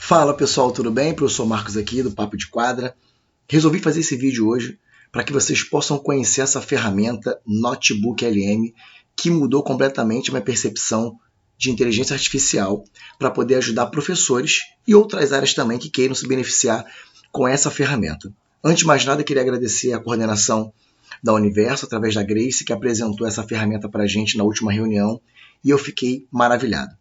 Fala pessoal, tudo bem? Professor Marcos aqui do Papo de Quadra. Resolvi fazer esse vídeo hoje para que vocês possam conhecer essa ferramenta Notebook LM que mudou completamente minha percepção de inteligência artificial para poder ajudar professores e outras áreas também que queiram se beneficiar com essa ferramenta. Antes de mais nada, queria agradecer a coordenação da Universo, através da Grace, que apresentou essa ferramenta para a gente na última reunião e eu fiquei maravilhado.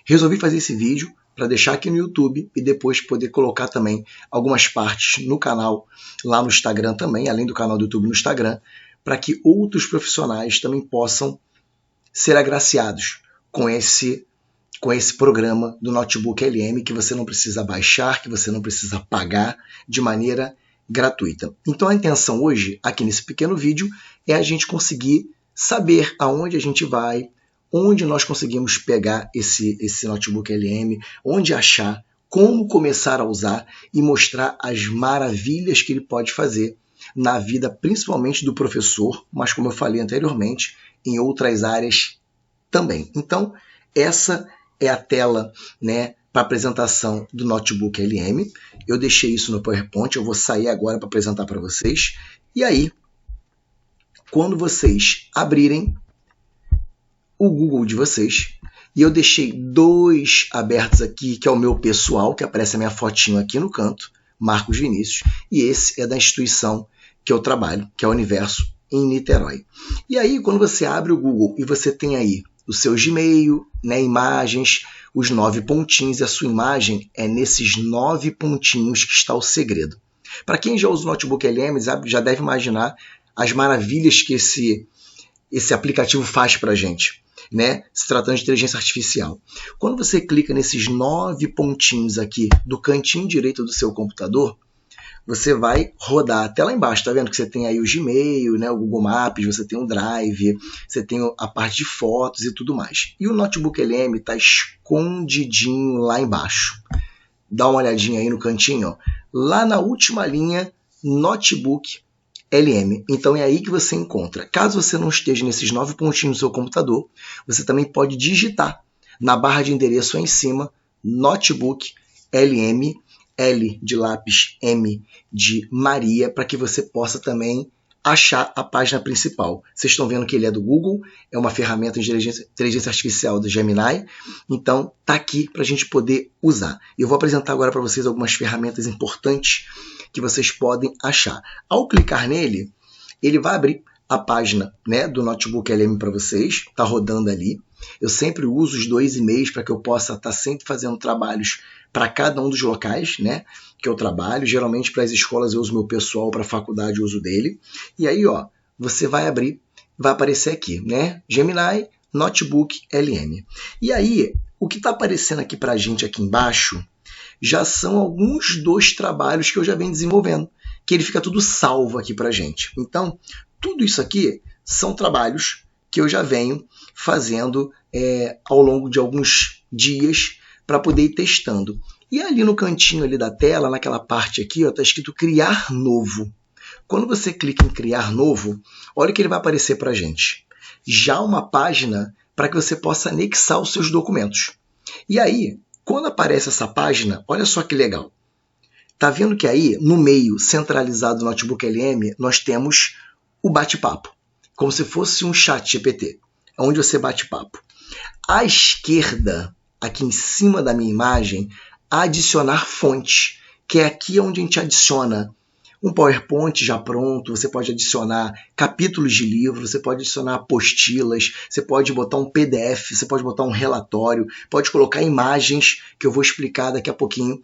Resolvi fazer esse vídeo para deixar aqui no YouTube e depois poder colocar também algumas partes no canal, lá no Instagram também, além do canal do YouTube no Instagram, para que outros profissionais também possam ser agraciados com esse programa do Notebook LM que você não precisa baixar, que você não precisa pagar de maneira gratuita. Então a intenção hoje, aqui nesse pequeno vídeo, é a gente conseguir saber aonde a gente vai, onde nós conseguimos pegar esse Notebook LM, onde achar, como começar a usar e mostrar as maravilhas que ele pode fazer na vida, principalmente do professor, mas como eu falei anteriormente, em outras áreas também. Então, essa é a tela, né, para apresentação do Notebook LM. Eu deixei isso no PowerPoint, eu vou sair agora para apresentar para vocês. E aí, quando vocês abrirem o Google de vocês, e eu deixei dois abertos aqui, que é o meu pessoal, que aparece a minha fotinho aqui no canto, Marcos Vinícius, e esse é da instituição que eu trabalho, que é o Universo em Niterói. E aí, quando você abre o Google e você tem aí o seu Gmail, né, imagens, os 9 pontinhos, e a sua imagem é nesses 9 pontinhos que está o segredo. Para quem já usa o Notebook LM, já deve imaginar as maravilhas que esse aplicativo faz para a gente, né? Se tratando de inteligência artificial. Quando você clica nesses 9 pontinhos aqui do cantinho direito do seu computador, você vai rodar até lá embaixo, tá vendo que você tem aí o Gmail, né, o Google Maps, você tem o Drive, você tem a parte de fotos e tudo mais. E o Notebook LM está escondidinho lá embaixo. Dá uma olhadinha aí no cantinho, ó. Lá na última linha, Notebook LM. Então é aí que você encontra. Caso você não esteja nesses 9 pontinhos do seu computador, você também pode digitar na barra de endereço aí em cima, Notebook LM, L de lápis, M de Maria, para que você possa também achar a página principal. Vocês estão vendo que ele é do Google, é uma ferramenta de inteligência artificial do Gemini, então tá aqui para a gente poder usar. Eu vou apresentar agora para vocês algumas ferramentas importantes que vocês podem achar. Ao clicar nele, ele vai abrir a página, né, do Notebook LM para vocês, está rodando ali. Eu sempre uso os 2 e-mails para que eu possa estar sempre fazendo trabalhos para cada um dos locais, né, que eu trabalho. Geralmente para as escolas eu uso meu pessoal, para a faculdade eu uso dele. E aí, ó, você vai abrir, vai aparecer aqui, né, Gemini Notebook LM. E aí, o que está aparecendo aqui para a gente aqui embaixo já são alguns dos trabalhos que eu já venho desenvolvendo, que ele fica tudo salvo aqui para a gente. Então, tudo isso aqui são trabalhos que eu já venho fazendo ao longo de alguns dias para poder ir testando. E ali no cantinho ali da tela, naquela parte aqui, está escrito Criar Novo. Quando você clica em Criar Novo, olha o que ele vai aparecer para a gente. Já uma página para que você possa anexar os seus documentos. E aí, quando aparece essa página, olha só que legal. Tá vendo que aí, no meio centralizado do Notebook LM, nós temos o bate-papo, como se fosse um chat GPT, onde você bate papo. À esquerda, aqui em cima da minha imagem, adicionar fonte, que é aqui onde a gente adiciona um PowerPoint já pronto, você pode adicionar capítulos de livro, você pode adicionar apostilas, você pode botar um PDF, você pode botar um relatório, pode colocar imagens, que eu vou explicar daqui a pouquinho,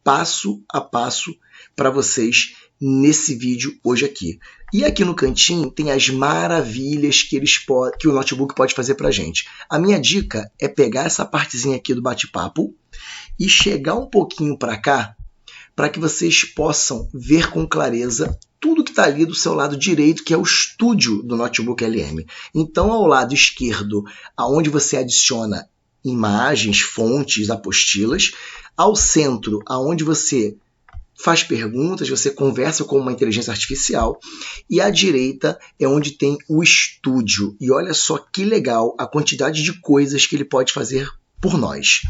passo a passo para vocês nesse vídeo hoje aqui. E aqui no cantinho tem as maravilhas que o notebook pode fazer para a gente. A minha dica é pegar essa partezinha aqui do bate-papo e chegar um pouquinho para cá, para que vocês possam ver com clareza tudo que está ali do seu lado direito, que é o estúdio do Notebook LM. Então, ao lado esquerdo, aonde você adiciona imagens, fontes, apostilas, ao centro, aonde você faz perguntas, você conversa com uma inteligência artificial, e à direita é onde tem o estúdio. E olha só que legal a quantidade de coisas que ele pode fazer por nós.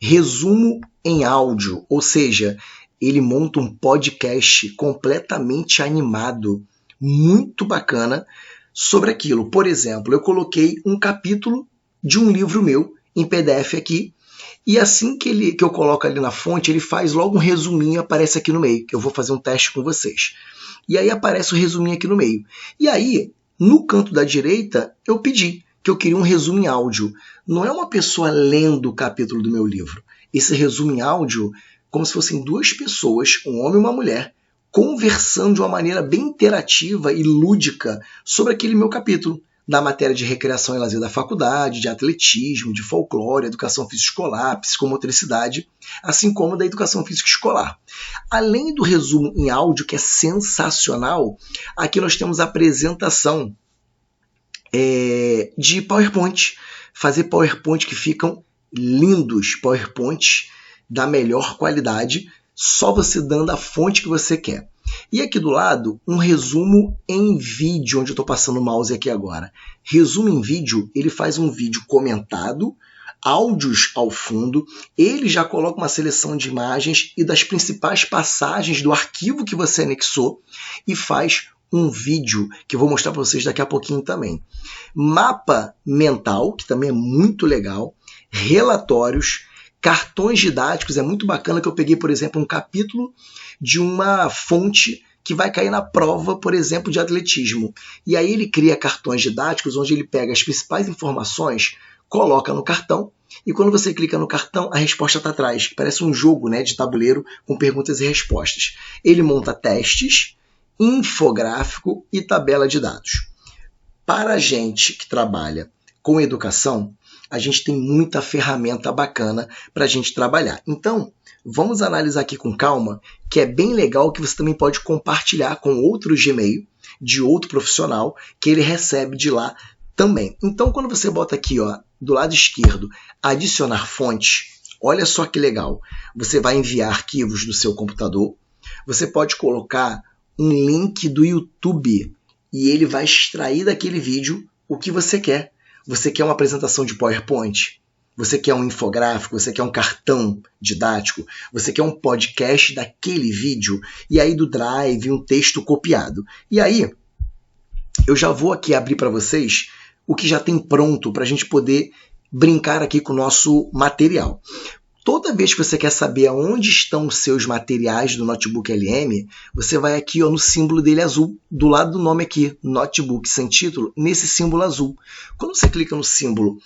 resumo em áudio, ou seja, ele monta um podcast completamente animado, muito bacana, sobre aquilo. Por exemplo, eu coloquei um capítulo de um livro meu em PDF aqui, e assim que eu coloco ali na fonte, ele faz logo um resuminho, aparece aqui no meio, que eu vou fazer um teste com vocês. E aí aparece o resuminho aqui no meio. E aí, no canto da direita, eu pedi que eu queria um resumo em áudio. Não é uma pessoa lendo o capítulo do meu livro. Esse resumo em áudio, como se fossem duas pessoas, um homem e uma mulher, conversando de uma maneira bem interativa e lúdica sobre aquele meu capítulo, da matéria de recreação e lazer da faculdade, de atletismo, de folclore, educação física escolar, psicomotricidade, assim como da educação física escolar. Além do resumo em áudio, que é sensacional, aqui nós temos a apresentação de PowerPoint. Fazer PowerPoint que ficam lindos, PowerPoint da melhor qualidade, só você dando a fonte que você quer. E aqui do lado, um resumo em vídeo, onde eu estou passando o mouse aqui agora. Resumo em vídeo, ele faz um vídeo comentado, áudios ao fundo, ele já coloca uma seleção de imagens e das principais passagens do arquivo que você anexou e faz um vídeo que eu vou mostrar para vocês daqui a pouquinho também. Mapa mental, que também é muito legal, relatórios, cartões didáticos, é muito bacana que eu peguei, por exemplo, um capítulo de uma fonte que vai cair na prova, por exemplo, de atletismo. E aí ele cria cartões didáticos onde ele pega as principais informações, coloca no cartão, e quando você clica no cartão, a resposta está atrás. Parece um jogo, né, de tabuleiro com perguntas e respostas. Ele monta testes, infográfico e tabela de dados. Para a gente que trabalha com educação, a gente tem muita ferramenta bacana para a gente trabalhar. Então, vamos analisar aqui com calma, que é bem legal, que você também pode compartilhar com outro Gmail de outro profissional, que ele recebe de lá também. Então, quando você bota aqui, ó, do lado esquerdo, adicionar fonte, olha só que legal. Você vai enviar arquivos do seu computador, você pode colocar um link do YouTube e ele vai extrair daquele vídeo o que você quer. Você quer uma apresentação de PowerPoint? Você quer um infográfico? Você quer um cartão didático? Você quer um podcast daquele vídeo? E aí do Drive, um texto copiado. E aí, eu já vou aqui abrir para vocês o que já tem pronto para a gente poder brincar aqui com o nosso material. Toda vez que você quer saber aonde estão os seus materiais do Notebook LM, você vai aqui, ó, no símbolo dele azul, do lado do nome aqui, Notebook sem título, nesse símbolo azul. Quando você clica no símbolo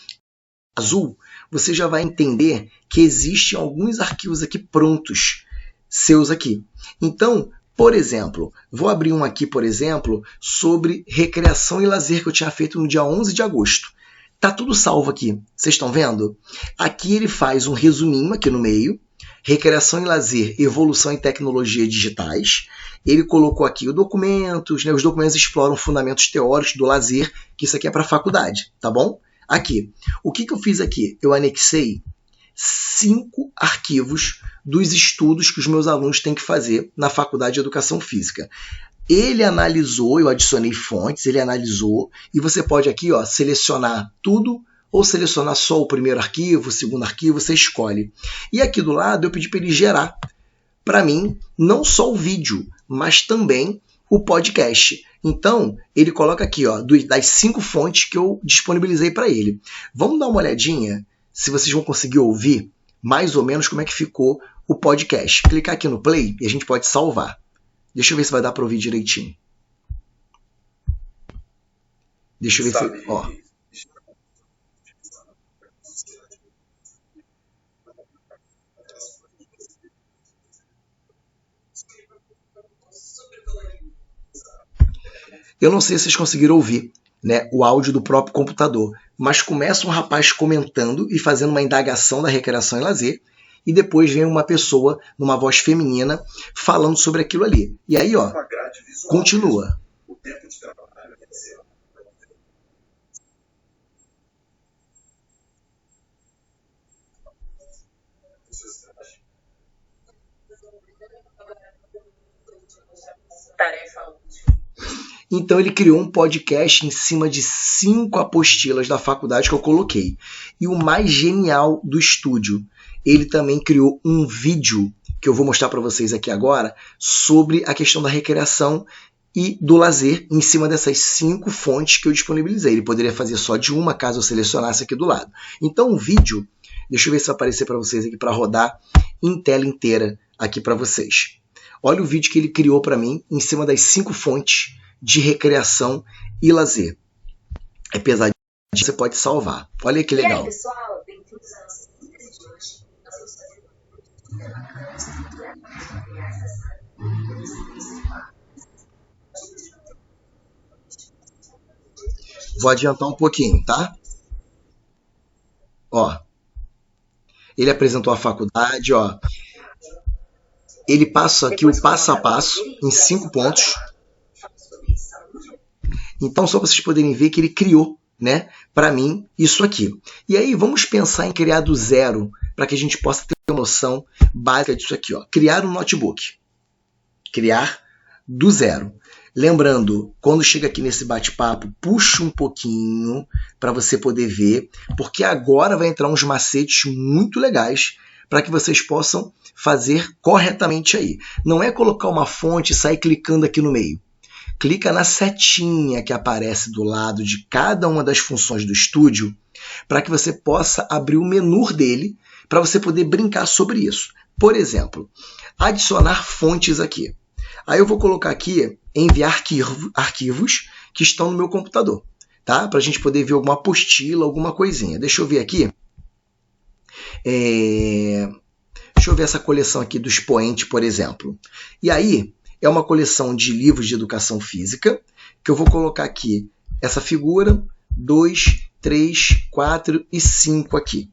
azul, você já vai entender que existem alguns arquivos aqui prontos, seus aqui. Então, por exemplo, vou abrir um aqui, por exemplo, sobre recreação e lazer que eu tinha feito no dia 11 de agosto. Tá tudo salvo aqui, vocês estão vendo? Aqui ele faz um resuminho aqui no meio, recreação e lazer, evolução em tecnologias digitais. Ele colocou aqui os documentos, né? Os documentos exploram fundamentos teóricos do lazer, que isso aqui é para faculdade, tá bom? Aqui, o que eu fiz aqui? Eu anexei 5 arquivos dos estudos que os meus alunos têm que fazer na Faculdade de Educação Física. Ele analisou, eu adicionei fontes, ele analisou, e você pode aqui, ó, selecionar tudo ou selecionar só o primeiro arquivo, o segundo arquivo, você escolhe. E aqui do lado eu pedi para ele gerar para mim não só o vídeo, mas também o podcast. Então, ele coloca aqui, ó, das 5 fontes que eu disponibilizei para ele. Vamos dar uma olhadinha se vocês vão conseguir ouvir mais ou menos como é que ficou o podcast. Clicar aqui no play e a gente pode salvar. Deixa eu ver se vai dar para ouvir direitinho. Deixa eu ver se... Ó. Eu não sei se vocês conseguiram ouvir, né, o áudio do próprio computador, mas começa um rapaz comentando e fazendo uma indagação da recreação e lazer, e depois vem uma pessoa, numa voz feminina, falando sobre aquilo ali. E aí, ó, continua. Então ele criou um podcast em cima de 5 apostilas da faculdade que eu coloquei. E o mais genial do estúdio ele também criou um vídeo que eu vou mostrar para vocês aqui agora sobre a questão da recreação e do lazer em cima dessas 5 fontes que eu disponibilizei. Ele poderia fazer só de uma, caso eu selecionasse aqui do lado. Então o vídeo, deixa eu ver se vai aparecer para vocês aqui para rodar em tela inteira aqui para vocês. Olha o vídeo que ele criou para mim em cima das 5 fontes de recreação e lazer. É pesadinho, você pode salvar. Olha que legal. E aí, pessoal, bem-vindos à nossa síntese de hoje. Nós vamos fazer Vou adiantar um pouquinho, tá? Ó, ele apresentou a faculdade, ó. Ele passa aqui o passo a passo em 5 pontos. Então, só para vocês poderem ver que ele criou, né, para mim, isso aqui. E aí, vamos pensar em criar do zero, para que a gente possa ter uma noção básica disso aqui, ó. Criar um notebook. Criar do zero. Lembrando, quando chega aqui nesse bate-papo, puxa um pouquinho para você poder ver, porque agora vai entrar uns macetes muito legais para que vocês possam fazer corretamente aí. Não é colocar uma fonte e sair clicando aqui no meio. Clica na setinha que aparece do lado de cada uma das funções do estúdio para que você possa abrir o menu dele para você poder brincar sobre isso. Por exemplo, adicionar fontes aqui. Aí eu vou colocar aqui enviar arquivos que estão no meu computador, tá? Para a gente poder ver alguma apostila, alguma coisinha. Deixa eu ver aqui. Deixa eu ver essa coleção aqui do expoente, por exemplo. E aí, é uma coleção de livros de educação física, que eu vou colocar aqui essa figura, 2, 3, 4 e 5 aqui.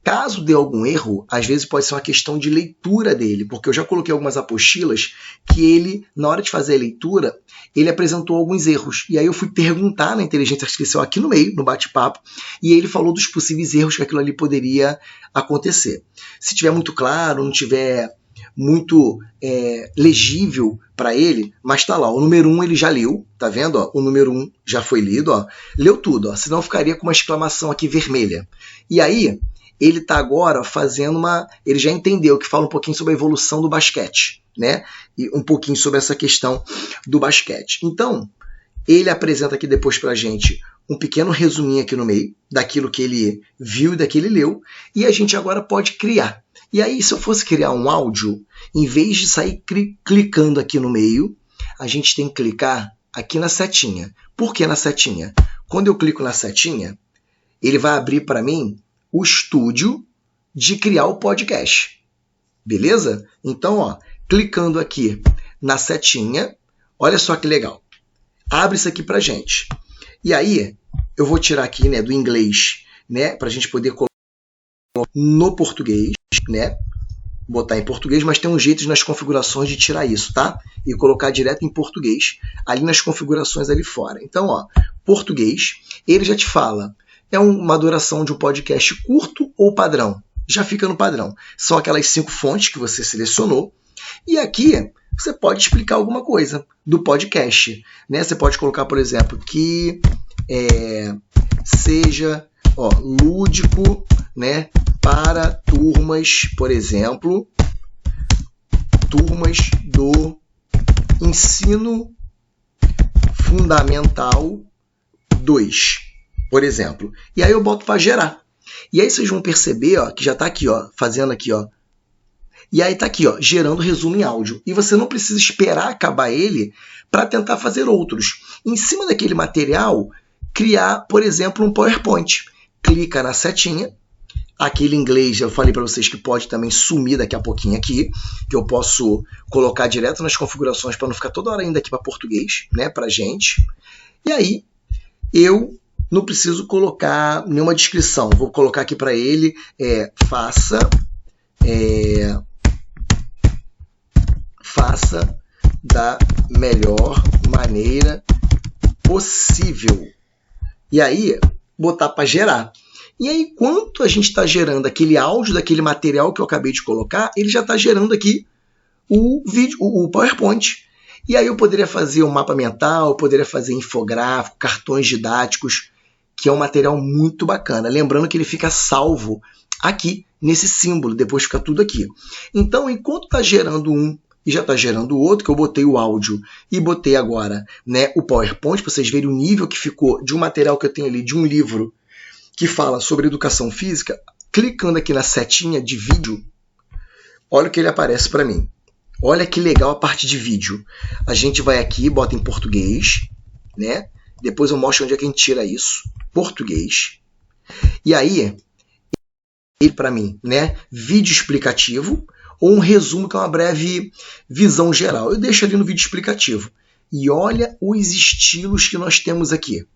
Caso dê algum erro, às vezes pode ser uma questão de leitura dele, porque eu já coloquei algumas apostilas que ele, na hora de fazer a leitura, ele apresentou alguns erros. E aí eu fui perguntar na inteligência artificial aqui no meio, no bate-papo, e ele falou dos possíveis erros que aquilo ali poderia acontecer. Se tiver muito claro, não tiver muito legível para ele, mas tá lá, o número 1 ele já leu, tá vendo? Ó, o número 1 já foi lido, ó, leu tudo, ó, senão ficaria com uma exclamação aqui vermelha. E aí, ele está agora fazendo ele já entendeu que fala um pouquinho sobre a evolução do basquete, né? E um pouquinho sobre essa questão do basquete. Então, ele apresenta aqui depois para a gente um pequeno resuminho aqui no meio, daquilo que ele viu e daquilo que ele leu, e a gente agora pode criar. E aí, se eu fosse criar um áudio, em vez de sair clicando aqui no meio, a gente tem que clicar aqui na setinha. Por que na setinha? Quando eu clico na setinha, ele vai abrir para mim o estúdio de criar o podcast. Beleza? Então, ó, clicando aqui na setinha, olha só que legal. Abre isso aqui pra gente. E aí, eu vou tirar aqui, né, do inglês, né, pra gente poder colocar no português, né? Botar em português, mas tem um jeito nas configurações de tirar isso, tá? E colocar direto em português, ali nas configurações ali fora. Então, ó, português, ele já te fala, é uma duração de um podcast curto ou padrão? Já fica no padrão. São aquelas 5 fontes que você selecionou. E aqui você pode explicar alguma coisa do podcast, né? Você pode colocar, por exemplo, que seja lúdico, né? Para turmas, por exemplo, turmas do ensino fundamental 2. Por exemplo. E aí eu boto para gerar. E aí vocês vão perceber, ó, que já está aqui, ó, fazendo aqui, ó. E aí está aqui, ó, gerando resumo em áudio. E você não precisa esperar acabar ele para tentar fazer outros. Em cima daquele material, criar, por exemplo, um PowerPoint. Clica na setinha. Aquele inglês, eu falei para vocês que pode também sumir daqui a pouquinho aqui, que eu posso colocar direto nas configurações para não ficar toda hora indo aqui para português, né, para gente. E aí, eu não preciso colocar nenhuma descrição. Vou colocar aqui para ele, faça da melhor maneira possível. E aí, botar para gerar. E aí, enquanto a gente está gerando aquele áudio daquele material que eu acabei de colocar, ele já está gerando aqui o vídeo, o PowerPoint. E aí eu poderia fazer um mapa mental, poderia fazer infográfico, cartões didáticos, que é um material muito bacana. Lembrando que ele fica salvo aqui nesse símbolo, depois fica tudo aqui. Então, enquanto está gerando um e já está gerando o outro, que eu botei o áudio e botei agora, né, o PowerPoint, para vocês verem o nível que ficou de um material que eu tenho ali, de um livro que fala sobre educação física, clicando aqui na setinha de vídeo, olha o que ele aparece para mim. Olha que legal a parte de vídeo. A gente vai aqui, bota em português, né? Depois eu mostro onde é que a gente tira isso. Português. E aí, ele para mim, né? Vídeo explicativo ou um resumo que é uma breve visão geral. Eu deixo ali no vídeo explicativo. E olha os estilos que nós temos aqui.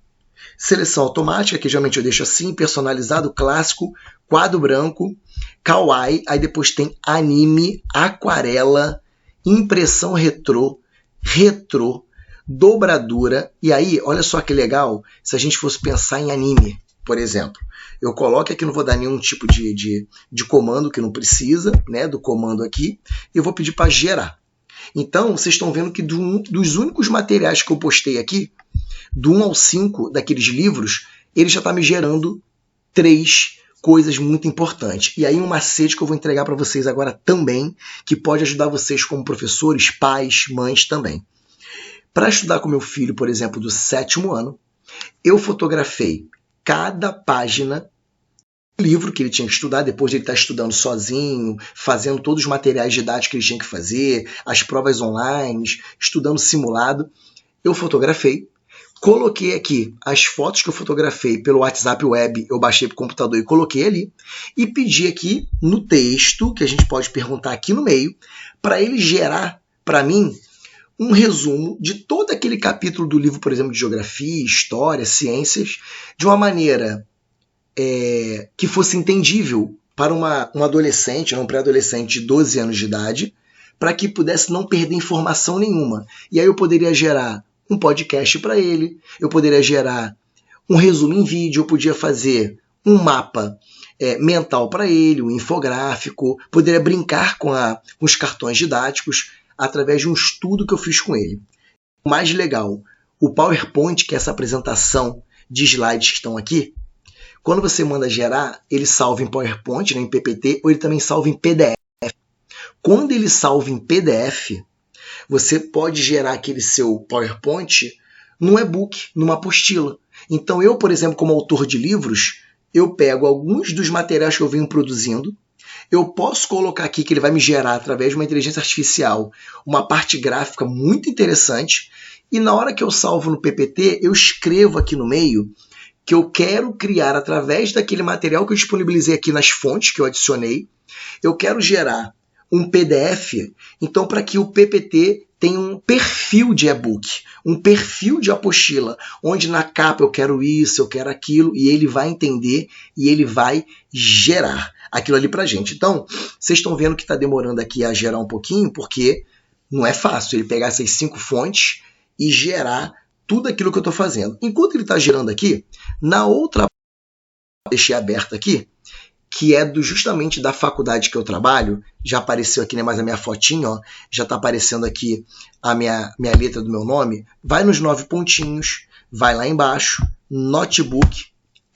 Seleção automática, que geralmente eu deixo assim, personalizado, clássico, quadro branco, kawaii, aí depois tem anime, aquarela, impressão retrô, dobradura, e aí, olha só que legal, se a gente fosse pensar em anime, por exemplo. Eu coloco aqui, não vou dar nenhum tipo de comando que não precisa, né, do comando aqui, e eu vou pedir para gerar. Então, vocês estão vendo que dos únicos materiais que eu postei aqui, do 1 ao 5 daqueles livros, ele já está me gerando 3 coisas muito importantes. E aí um macete que eu vou entregar para vocês agora também, que pode ajudar vocês como professores, pais, mães também. Para estudar com meu filho, por exemplo, do 7º ano, eu fotografei cada página do livro que ele tinha que estudar, depois de ele estar estudando sozinho, fazendo todos os materiais didáticos que ele tinha que fazer, as provas online, estudando simulado. Eu fotografei. Coloquei aqui as fotos que eu fotografei pelo WhatsApp Web, eu baixei para o computador e coloquei ali, e pedi aqui no texto, que a gente pode perguntar aqui no meio, para ele gerar para mim um resumo de todo aquele capítulo do livro, por exemplo, de geografia, história, ciências, de uma maneira que fosse entendível para um adolescente, um pré-adolescente de 12 anos de idade, para que pudesse não perder informação nenhuma. E aí eu poderia gerar um podcast para ele, eu poderia gerar um resumo em vídeo, eu podia fazer um mapa mental para ele, um infográfico, poderia brincar com os cartões didáticos através de um estudo que eu fiz com ele. O mais legal, o PowerPoint, que é essa apresentação de slides que estão aqui, quando você manda gerar, ele salva em PowerPoint, né, em PPT, ou ele também salva em PDF. Quando ele salva em PDF, você pode gerar aquele seu PowerPoint num e-book, numa apostila. Então eu, por exemplo, como autor de livros, eu pego alguns dos materiais que eu venho produzindo, eu posso colocar aqui que ele vai me gerar, através de uma inteligência artificial, uma parte gráfica muito interessante, e na hora que eu salvo no PPT, eu escrevo aqui no meio que eu quero criar, através daquele material que eu disponibilizei aqui nas fontes que eu adicionei, eu quero gerar um PDF, então para que o PPT tenha um perfil de e-book, um perfil de apostila, onde na capa eu quero isso, eu quero aquilo, e ele vai entender e ele vai gerar aquilo ali pra gente. Então, vocês estão vendo que está demorando aqui a gerar um pouquinho, porque não é fácil ele pegar essas 5 fontes e gerar tudo aquilo que eu estou fazendo. Enquanto ele está gerando aqui, na outra deixei aberta aqui, que é justamente da faculdade que eu trabalho, já apareceu aqui, né, mais a minha fotinha, ó, já está aparecendo aqui a minha letra do meu nome, vai nos 9 pontinhos, vai lá embaixo, Notebook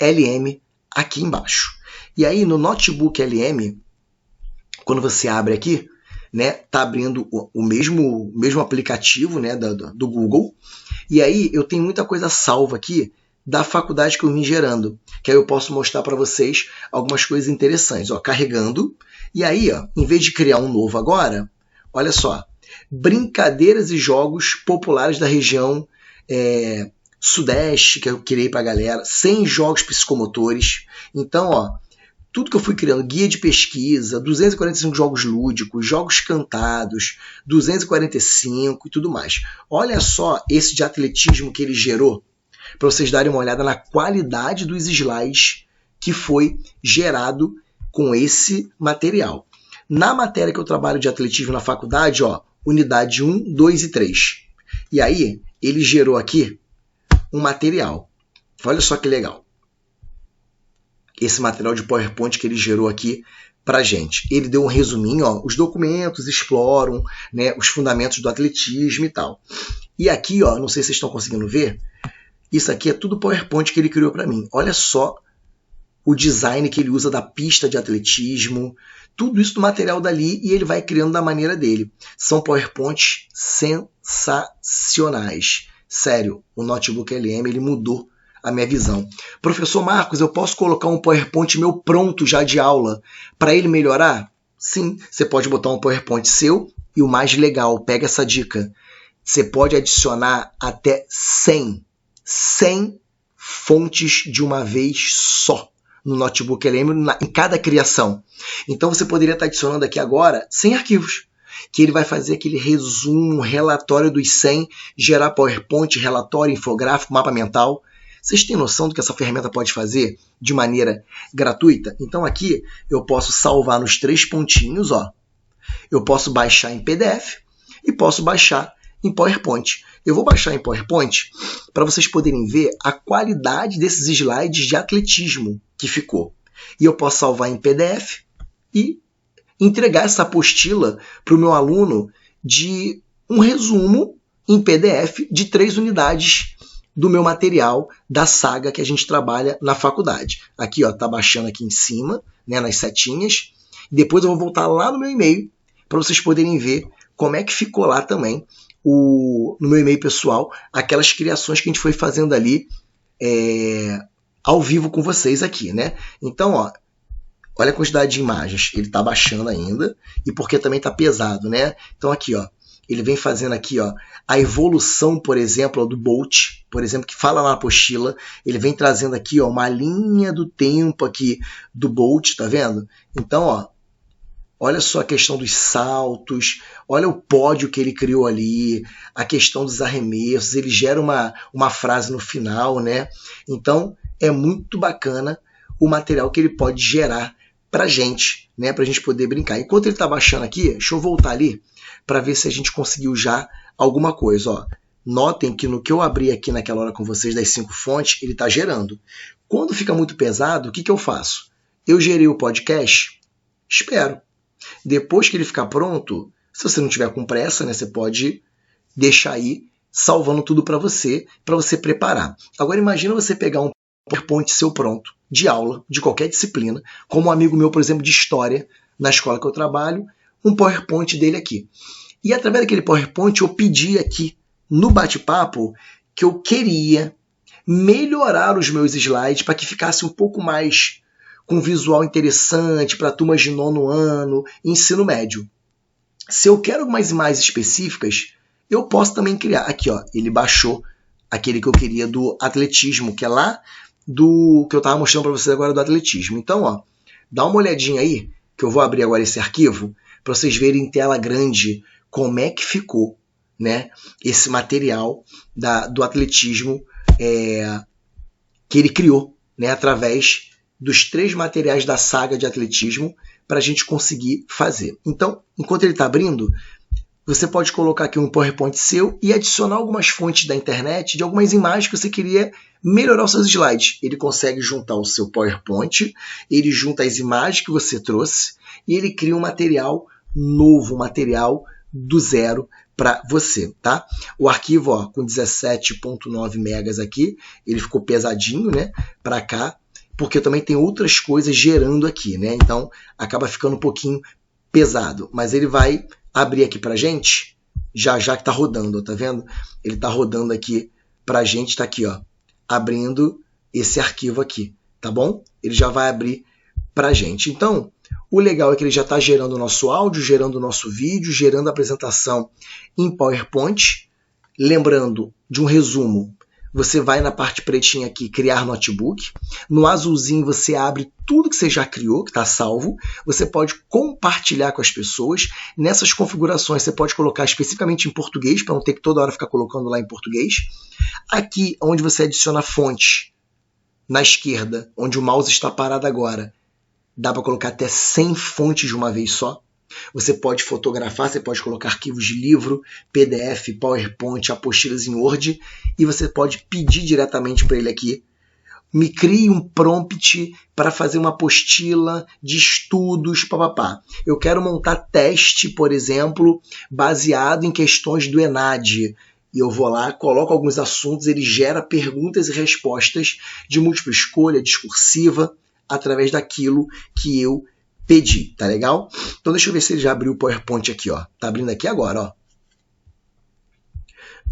LM, aqui embaixo. E aí no Notebook LM, quando você abre aqui, né, tá abrindo o mesmo aplicativo, né, do Google, e aí eu tenho muita coisa salva aqui da faculdade que eu vim gerando, que aí eu posso mostrar para vocês algumas coisas interessantes. Ó, carregando, e aí, ó, em vez de criar um novo agora, olha só, brincadeiras e jogos populares da região sudeste, que eu criei para a galera, 100 jogos psicomotores. Então, ó, tudo que eu fui criando, guia de pesquisa, 245 jogos lúdicos, jogos cantados, 245 e tudo mais. Olha só esse de atletismo que ele gerou, para vocês darem uma olhada na qualidade dos slides que foi gerado com esse material. Na matéria que eu trabalho de atletismo na faculdade, ó, unidade 1, 2 e 3. E aí, ele gerou aqui um material. Olha só que legal. Esse material de PowerPoint que ele gerou aqui pra gente. Ele deu um resuminho, ó, os documentos exploram, né, os fundamentos do atletismo e tal. E aqui, ó, não sei se vocês estão conseguindo ver, isso aqui é tudo PowerPoint que ele criou para mim. Olha só o design que ele usa da pista de atletismo, tudo isso do material dali, e ele vai criando da maneira dele. São PowerPoints sensacionais. Sério, o Notebook LM ele mudou a minha visão. Professor Marcos, eu posso colocar um PowerPoint meu pronto já de aula para ele melhorar? Sim, você pode botar um PowerPoint seu e o mais legal, pega essa dica, você pode adicionar até 100 fontes de uma vez só no Notebook LM em cada criação. Então você poderia estar adicionando aqui agora 100 arquivos, que ele vai fazer aquele resumo, relatório dos 100, gerar PowerPoint, relatório, infográfico, mapa mental. Vocês têm noção do que essa ferramenta pode fazer de maneira gratuita? Então aqui eu posso salvar nos 3 pontinhos, ó. Eu posso baixar em PDF e posso baixar em PowerPoint. Eu vou baixar em PowerPoint para vocês poderem ver a qualidade desses slides de atletismo que ficou. E eu posso salvar em PDF e entregar essa apostila para o meu aluno de um resumo em PDF de 3 unidades do meu material da saga que a gente trabalha na faculdade. Aqui, ó, tá baixando aqui em cima, né, nas setinhas. Depois eu vou voltar lá no meu e-mail para vocês poderem ver como é que ficou lá também no meu e-mail pessoal, aquelas criações que a gente foi fazendo ali ao vivo com vocês aqui, né? Então, ó, olha a quantidade de imagens. Ele tá baixando ainda e porque também tá pesado, né? Então aqui, ó, ele vem fazendo aqui, ó, a evolução, por exemplo, do Bolt, por exemplo, que fala na apostila. Ele vem trazendo aqui, ó, uma linha do tempo aqui do Bolt, tá vendo? Então, ó, olha só a questão dos saltos, olha o pódio que ele criou ali, a questão dos arremessos, ele gera uma frase no final, né? Então, é muito bacana o material que ele pode gerar pra gente, né? Pra gente poder brincar. Enquanto ele tá baixando aqui, deixa eu voltar ali para ver se a gente conseguiu já alguma coisa, ó. Notem que no que eu abri aqui naquela hora com vocês das 5 fontes, ele está gerando. Quando fica muito pesado, o que eu faço? Eu gerei o podcast, espero. Depois que ele ficar pronto, se você não tiver com pressa, né, você pode deixar aí salvando tudo para você preparar. Agora imagina você pegar um PowerPoint seu pronto, de aula, de qualquer disciplina, como um amigo meu, por exemplo, de história, na escola que eu trabalho, um PowerPoint dele aqui. E através daquele PowerPoint eu pedi aqui no bate-papo que eu queria melhorar os meus slides para que ficasse um pouco mais com visual interessante para turmas de 9º ano, ensino médio. Se eu quero algumas imagens específicas, eu posso também criar. Aqui, ó, ele baixou aquele que eu queria do atletismo, que é lá do que eu estava mostrando para vocês agora do atletismo. Então, ó, dá uma olhadinha aí, que eu vou abrir agora esse arquivo, para vocês verem em tela grande como é que ficou, né, esse material do atletismo que ele criou, né, através dos 3 materiais da saga de atletismo para a gente conseguir fazer. Então, enquanto ele está abrindo, você pode colocar aqui um PowerPoint seu e adicionar algumas fontes da internet de algumas imagens que você queria melhorar os seus slides. Ele consegue juntar o seu PowerPoint, ele junta as imagens que você trouxe e ele cria um material novo, um material do zero para você, tá? O arquivo, ó, com 17.9 megas aqui, ele ficou pesadinho, né, para cá, porque também tem outras coisas gerando aqui, né? Então acaba ficando um pouquinho pesado, mas ele vai abrir aqui pra gente, já que tá rodando, ó, tá vendo? Ele tá rodando aqui pra gente, tá aqui, ó, abrindo esse arquivo aqui, tá bom? Ele já vai abrir pra gente. Então, o legal é que ele já está gerando o nosso áudio, gerando o nosso vídeo, gerando a apresentação em PowerPoint. Lembrando de um resumo, você vai na parte pretinha aqui, criar notebook. No azulzinho você abre tudo que você já criou, que está salvo. Você pode compartilhar com as pessoas. Nessas configurações você pode colocar especificamente em português, para não ter que toda hora ficar colocando lá em português. Aqui, onde você adiciona fonte, na esquerda, onde o mouse está parado agora, dá para colocar até 100 fontes de uma vez só. Você pode fotografar, você pode colocar arquivos de livro, PDF, PowerPoint, apostilas em Word, e você pode pedir diretamente para ele aqui, me crie um prompt para fazer uma apostila de estudos, papapá. Eu quero montar teste, por exemplo, baseado em questões do ENAD. E eu vou lá, coloco alguns assuntos, ele gera perguntas e respostas de múltipla escolha, discursiva, através daquilo que eu pedi, tá legal? Então deixa eu ver se ele já abriu o PowerPoint aqui, ó. Tá abrindo aqui agora, ó.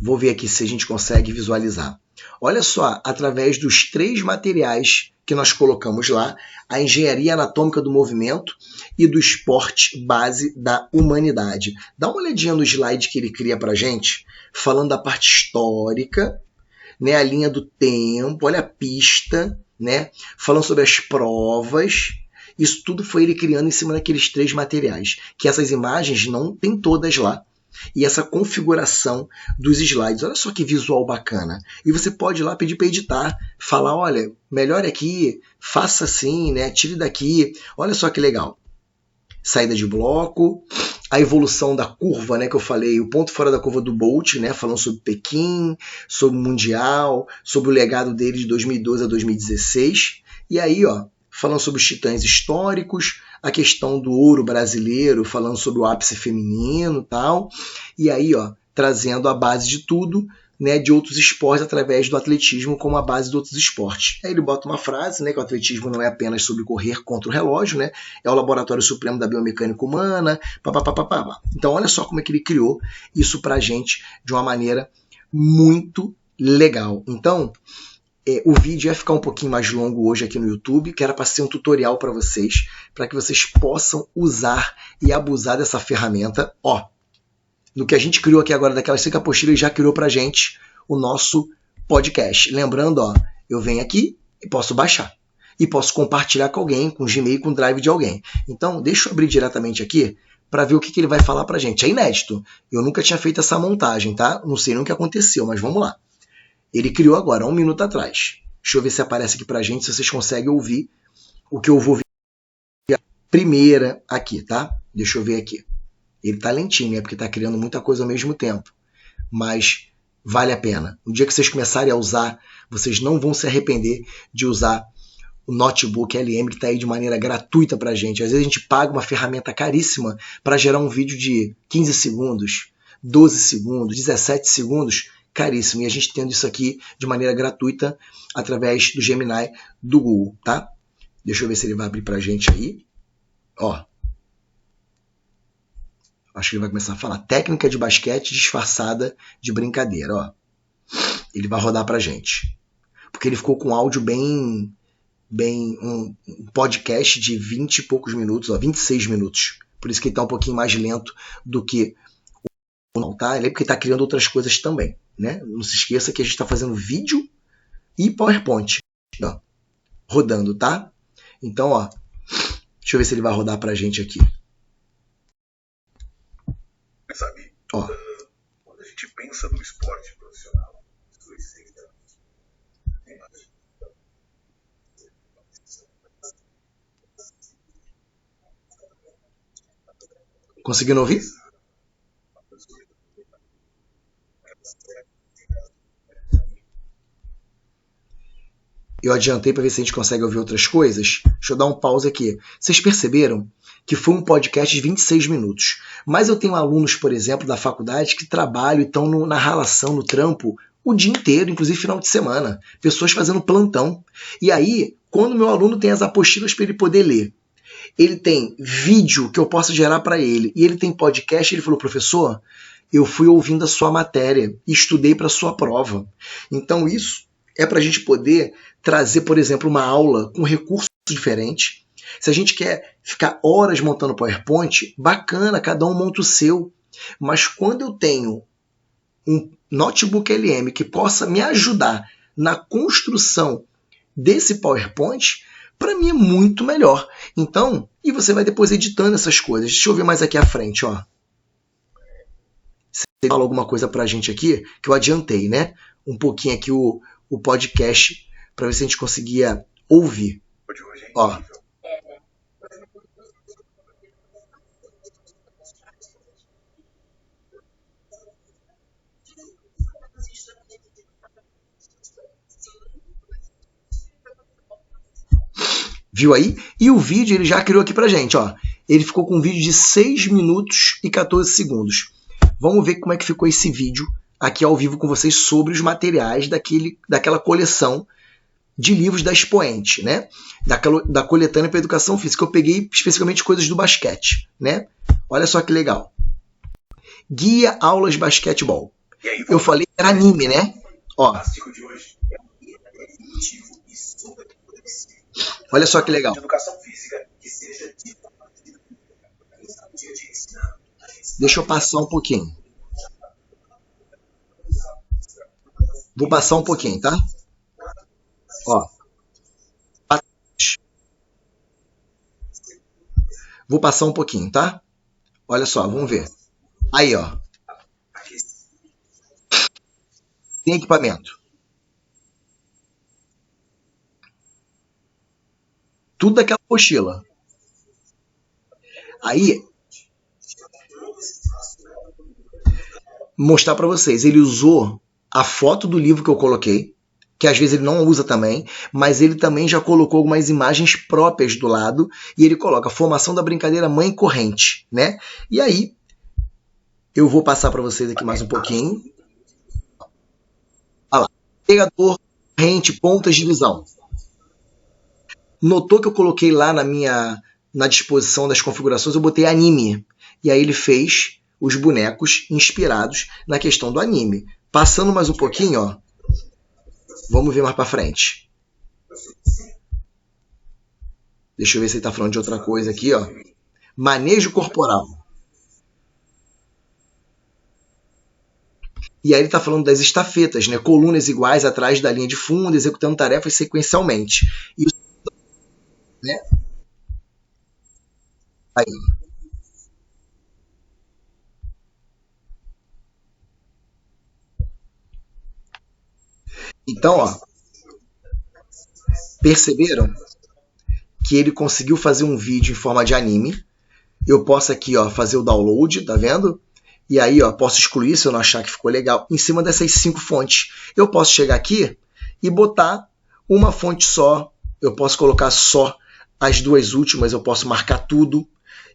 Vou ver aqui se a gente consegue visualizar. Olha só, através dos 3 materiais que nós colocamos lá, a engenharia anatômica do movimento e do esporte base da humanidade. Dá uma olhadinha no slide que ele cria pra gente, falando da parte histórica, né, a linha do tempo, olha a pista, né, falando sobre as provas. Isso tudo foi ele criando em cima daqueles 3 materiais, que essas imagens não tem todas lá. E essa configuração dos slides, olha só que visual bacana. E você pode ir lá pedir para editar, falar, olha, melhore aqui, faça assim, né? Tire daqui. Olha só que legal. Saída de bloco, a evolução da curva, né, que eu falei, o ponto fora da curva do Bolt, né, falando sobre Pequim, sobre o Mundial, sobre o legado dele de 2012 a 2016. E aí, ó, falando sobre os titãs históricos, a questão do ouro brasileiro, falando sobre o ápice feminino e tal. E aí, ó, trazendo a base de tudo, né, de outros esportes através do atletismo como a base de outros esportes. Aí ele bota uma frase, né, que o atletismo não é apenas sobre correr contra o relógio, né, é o laboratório supremo da biomecânica humana, papapá. Então olha só como é que ele criou isso pra gente de uma maneira muito legal. Então, o vídeo ia ficar um pouquinho mais longo hoje aqui no YouTube, que era para ser um tutorial para que vocês possam usar e abusar dessa ferramenta. Ó, no que a gente criou aqui agora, daquelas 5 apostilas, ele já criou para a gente o nosso podcast. Lembrando, ó, eu venho aqui e posso baixar. E posso compartilhar com alguém, com o Gmail, com o Drive de alguém. Então, deixa eu abrir diretamente aqui para ver o que ele vai falar para a gente. É inédito. Eu nunca tinha feito essa montagem, tá? Não sei nem o que aconteceu, mas vamos lá. Ele criou agora, 1 minuto atrás. Deixa eu ver se aparece aqui pra gente, se vocês conseguem ouvir o que eu vou ver a primeira aqui, tá? Deixa eu ver aqui. Ele tá lentinho, né? Porque tá criando muita coisa ao mesmo tempo. Mas vale a pena. No dia que vocês começarem a usar, vocês não vão se arrepender de usar o Notebook LM, que tá aí de maneira gratuita pra gente. Às vezes a gente paga uma ferramenta caríssima para gerar um vídeo de 15 segundos, 12 segundos, 17 segundos, caríssimo. E a gente tendo isso aqui de maneira gratuita através do Gemini do Google, tá? Deixa eu ver se ele vai abrir pra gente aí. Ó. Acho que ele vai começar a falar. Técnica de basquete disfarçada de brincadeira, ó. Ele vai rodar pra gente. Porque ele ficou com áudio bem um podcast de 20 e poucos minutos, ó, 26 minutos. Por isso que ele tá um pouquinho mais lento do que o tá? Ele é porque tá criando outras coisas também, né? Não se esqueça que a gente está fazendo vídeo e PowerPoint, ó, rodando, tá? Então, ó, deixa eu ver se ele vai rodar pra gente aqui. Sabe, ó. Quando a gente pensa no esporte profissional, conseguindo ouvir? Eu adiantei para ver se a gente consegue ouvir outras coisas. Deixa eu dar um pause aqui. Vocês perceberam que foi um podcast de 26 minutos. Mas eu tenho alunos, por exemplo, da faculdade que trabalham e estão na ralação, no trampo, o dia inteiro, inclusive final de semana. Pessoas fazendo plantão. E aí, quando meu aluno tem as apostilas para ele poder ler, ele tem vídeo que eu posso gerar para ele, e ele tem podcast, ele falou, professor, eu fui ouvindo a sua matéria e estudei para a sua prova. Então isso é para a gente poder trazer, por exemplo, uma aula com recursos diferentes. Se a gente quer ficar horas montando PowerPoint, bacana, cada um monta o seu. Mas quando eu tenho um Notebook LM que possa me ajudar na construção desse PowerPoint, para mim é muito melhor. Então, e você vai depois editando essas coisas. Deixa eu ver mais aqui à frente, ó. Você fala alguma coisa pra gente aqui, que eu adiantei, né? Um pouquinho aqui o podcast, para ver se a gente conseguia ouvir. Ó. Viu aí? E o vídeo ele já criou aqui pra gente, ó. Ele ficou com um vídeo de 6 minutos e 14 segundos. Vamos ver como é que ficou esse vídeo aqui ao vivo com vocês sobre os materiais daquela coleção de livros da Expoente, né? Da coletânea para educação física. Eu peguei especificamente coisas do basquete, né? Olha só que legal. Guia Aulas Basquetebol. Eu falei que era anime, né? Ó. Olha só que legal. Deixa eu passar um pouquinho. Vou passar um pouquinho, tá? Ó. Vou passar um pouquinho, tá? Olha só, vamos ver. Aí, ó. Tem equipamento. Tudo daquela mochila. Aí, mostrar para vocês. Ele usou a foto do livro que eu coloquei, que às vezes ele não usa também, mas ele também já colocou algumas imagens próprias do lado, e ele coloca formação da brincadeira mãe corrente, né? E aí, eu vou passar para vocês aqui mais um pouquinho. Olha lá. Pegador, corrente, pontas de visão. Notou que eu coloquei lá na disposição das configurações, eu botei anime. E aí ele fez os bonecos inspirados na questão do anime. Passando mais um pouquinho, ó. Vamos ver mais para frente. Deixa eu ver se ele está falando de outra coisa aqui, ó. Manejo corporal. E aí ele está falando das estafetas, né? Colunas iguais atrás da linha de fundo, executando tarefas sequencialmente. Isso, né? Aí. Então, ó, perceberam que ele conseguiu fazer um vídeo em forma de anime. Eu posso aqui, ó, fazer o download, tá vendo? E aí, ó, posso excluir se eu não achar que ficou legal. Em cima dessas 5 fontes, eu posso chegar aqui e botar uma fonte só. Eu posso colocar só as 2 últimas, eu posso marcar tudo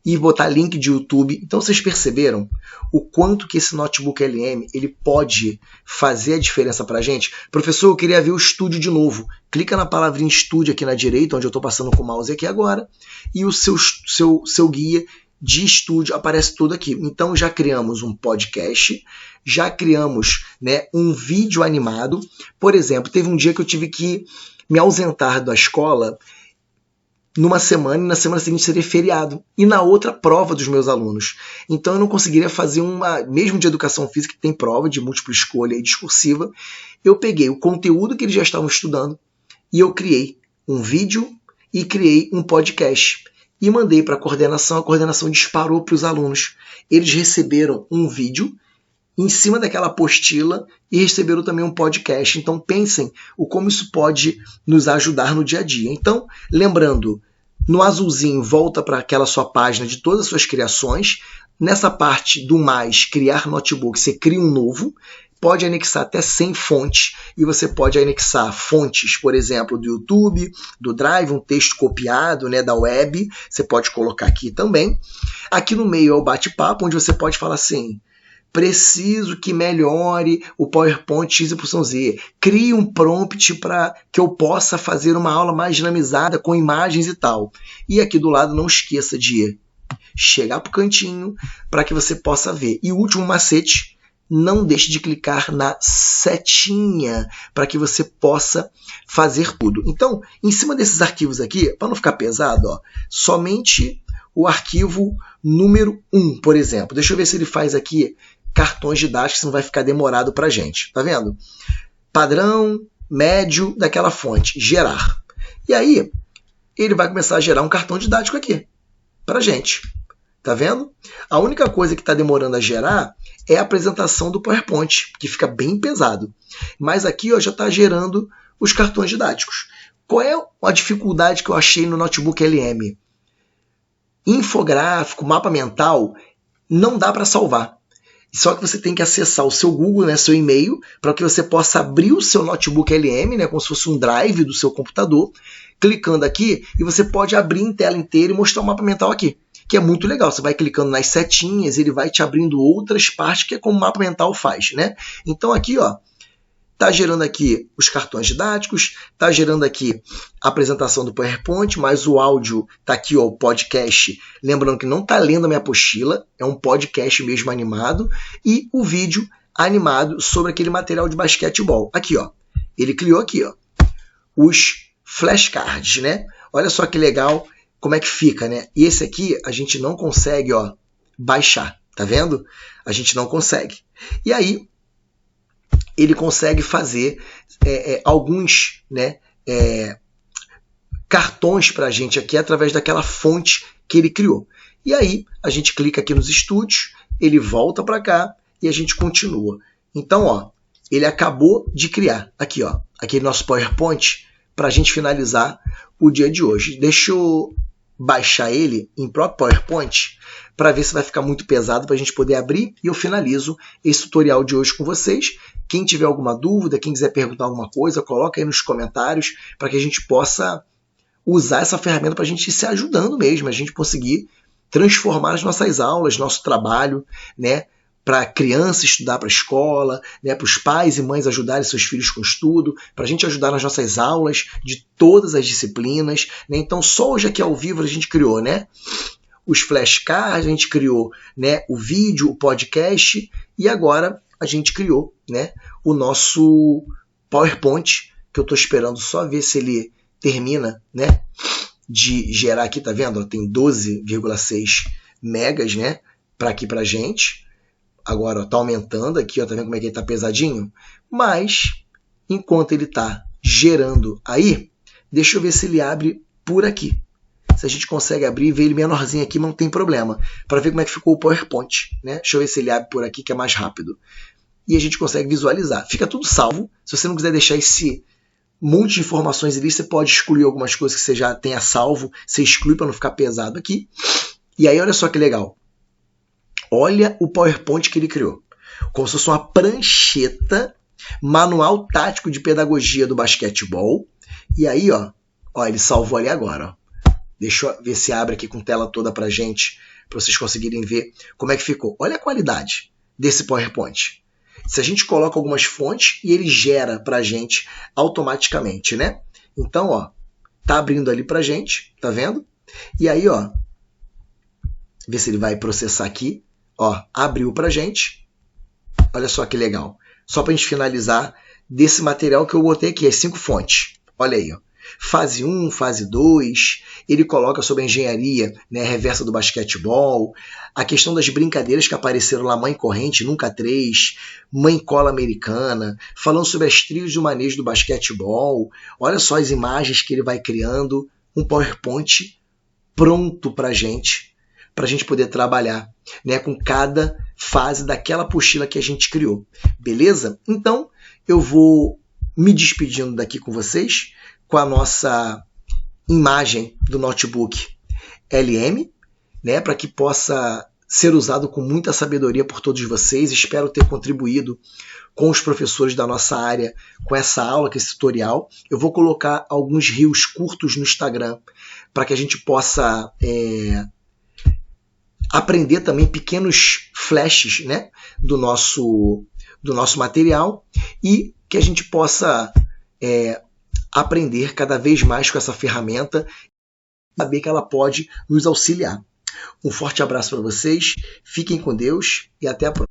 e botar link de YouTube. Então vocês perceberam o quanto que esse notebook LM ele pode fazer a diferença para a gente? Professor, eu queria ver o estúdio de novo. Clica na palavrinha estúdio aqui na direita, onde eu estou passando com o mouse aqui agora, e o seu guia de estúdio aparece tudo aqui. Então já criamos um podcast, já criamos, né, um vídeo animado. Por exemplo, teve um dia que eu tive que me ausentar da escola numa semana, e na semana seguinte seria feriado, e na outra prova dos meus alunos. Então eu não conseguiria fazer mesmo de educação física, que tem prova de múltipla escolha e discursiva, eu peguei o conteúdo que eles já estavam estudando e eu criei um vídeo e criei um podcast. E mandei para a coordenação disparou para os alunos. Eles receberam um vídeo em cima daquela apostila e receberam também um podcast. Então pensem o como isso pode nos ajudar no dia a dia. Então, lembrando, no azulzinho volta para aquela sua página de todas as suas criações. Nessa parte do mais, criar notebook, você cria um novo. Pode anexar até 100 fontes e você pode anexar fontes, por exemplo, do YouTube, do Drive, um texto copiado, né, da web. Você pode colocar aqui também. Aqui no meio é o bate-papo, onde você pode falar assim: preciso que melhore o PowerPoint XYZ. Crie um prompt para que eu possa fazer uma aula mais dinamizada com imagens e tal. E aqui do lado não esqueça de chegar para o cantinho para que você possa ver. E o último macete: não deixe de clicar na setinha para que você possa fazer tudo. Então, em cima desses arquivos aqui, para não ficar pesado, ó, somente o arquivo número 1, por exemplo. Deixa eu ver se ele faz aqui cartões didáticos, não vai ficar demorado para a gente. Tá vendo? Padrão, médio daquela fonte, gerar. E aí, ele vai começar a gerar um cartão didático aqui para a gente. Tá vendo? A única coisa que está demorando a gerar é a apresentação do PowerPoint, que fica bem pesado. Mas aqui, ó, já está gerando os cartões didáticos. Qual é a dificuldade que eu achei no notebook LM? Infográfico, mapa mental, não dá para salvar. Só que você tem que acessar o seu Google, né, seu e-mail, para que você possa abrir o seu notebook LM, né, como se fosse um drive do seu computador, clicando aqui, e você pode abrir em tela inteira e mostrar o mapa mental aqui, que é muito legal. Você vai clicando nas setinhas, ele vai te abrindo outras partes, que é como o mapa mental faz, né? Então aqui, ó, está gerando aqui os cartões didáticos, está gerando aqui a apresentação do PowerPoint, mas o áudio está aqui, ó, o podcast. Lembrando que não está lendo a minha apostila, é um podcast mesmo animado, e o vídeo animado sobre aquele material de basquetebol. Aqui, ó, ele criou aqui, ó, os flashcards, né? Olha só que legal como é que fica, né? E esse aqui a gente não consegue, ó, baixar, tá vendo? A gente não consegue. E aí ele consegue fazer alguns, né, cartões para a gente aqui através daquela fonte que ele criou. E aí a gente clica aqui nos estúdios, ele volta para cá e a gente continua. Então, ó, ele acabou de criar aqui, ó, aquele nosso PowerPoint para a gente finalizar o dia de hoje. Deixa eu baixar ele em próprio PowerPoint para ver se vai ficar muito pesado para a gente poder abrir, e eu finalizo esse tutorial de hoje com vocês. Quem tiver alguma dúvida, quem quiser perguntar alguma coisa, coloca aí nos comentários para que a gente possa usar essa ferramenta para a gente ir se ajudando mesmo, a gente conseguir transformar as nossas aulas, nosso trabalho, né, para a criança estudar para a escola, né, para os pais e mães ajudarem seus filhos com estudo, para a gente ajudar nas nossas aulas de todas as disciplinas, né? Então, só hoje aqui ao vivo a gente criou, né, os flashcards, a gente criou, né, o vídeo, o podcast, e agora a gente criou, né, o nosso PowerPoint, que eu estou esperando só ver se ele termina, né, de gerar aqui, tá vendo? Tem 12,6 megas, né, para aqui para a gente. Agora está aumentando aqui, ó, tá vendo como é que ele está pesadinho? Mas, enquanto ele está gerando aí, deixa eu ver se ele abre por aqui. Se a gente consegue abrir e ver ele menorzinho aqui, não tem problema. Para ver como é que ficou o PowerPoint, né? Deixa eu ver se ele abre por aqui, que é mais rápido. E a gente consegue visualizar. Fica tudo salvo. Se você não quiser deixar esse monte de informações ali, você pode excluir algumas coisas que você já tenha salvo. Você exclui para não ficar pesado aqui. E aí, olha só que legal. Olha o PowerPoint que ele criou. Como se fosse uma prancheta, manual tático de pedagogia do basquetebol. E aí, ó, ele salvou ali agora. Ó. Deixa eu ver se abre aqui com tela toda pra gente, para vocês conseguirem ver como é que ficou. Olha a qualidade desse PowerPoint. Se a gente coloca algumas fontes e ele gera pra gente automaticamente, né? Então, ó, tá abrindo ali pra gente, tá vendo? E aí, ó, ver se ele vai processar aqui. Ó, abriu pra gente. Olha só que legal. Só pra gente finalizar desse material que eu botei aqui, as 5 fontes. Olha aí, ó. Fase 1, fase 2, ele coloca sobre a engenharia, né, reversa do basquetebol, a questão das brincadeiras que apareceram lá, mãe corrente, nunca 3, mãe cola americana, falando sobre as trilhas do manejo do basquetebol. Olha só as imagens que ele vai criando, um PowerPoint pronto pra gente poder trabalhar, né, com cada fase daquela apostila que a gente criou. Beleza? Então, eu vou me despedindo daqui com vocês, com a nossa imagem do notebook LM, né, para que possa ser usado com muita sabedoria por todos vocês. Espero ter contribuído com os professores da nossa área com essa aula, com esse tutorial. Eu vou colocar alguns reels curtos no Instagram para que a gente possa aprender também pequenos flashes, né, do nosso material, e que a gente possa aprender cada vez mais com essa ferramenta e saber que ela pode nos auxiliar. Um forte abraço para vocês, fiquem com Deus e até a próxima.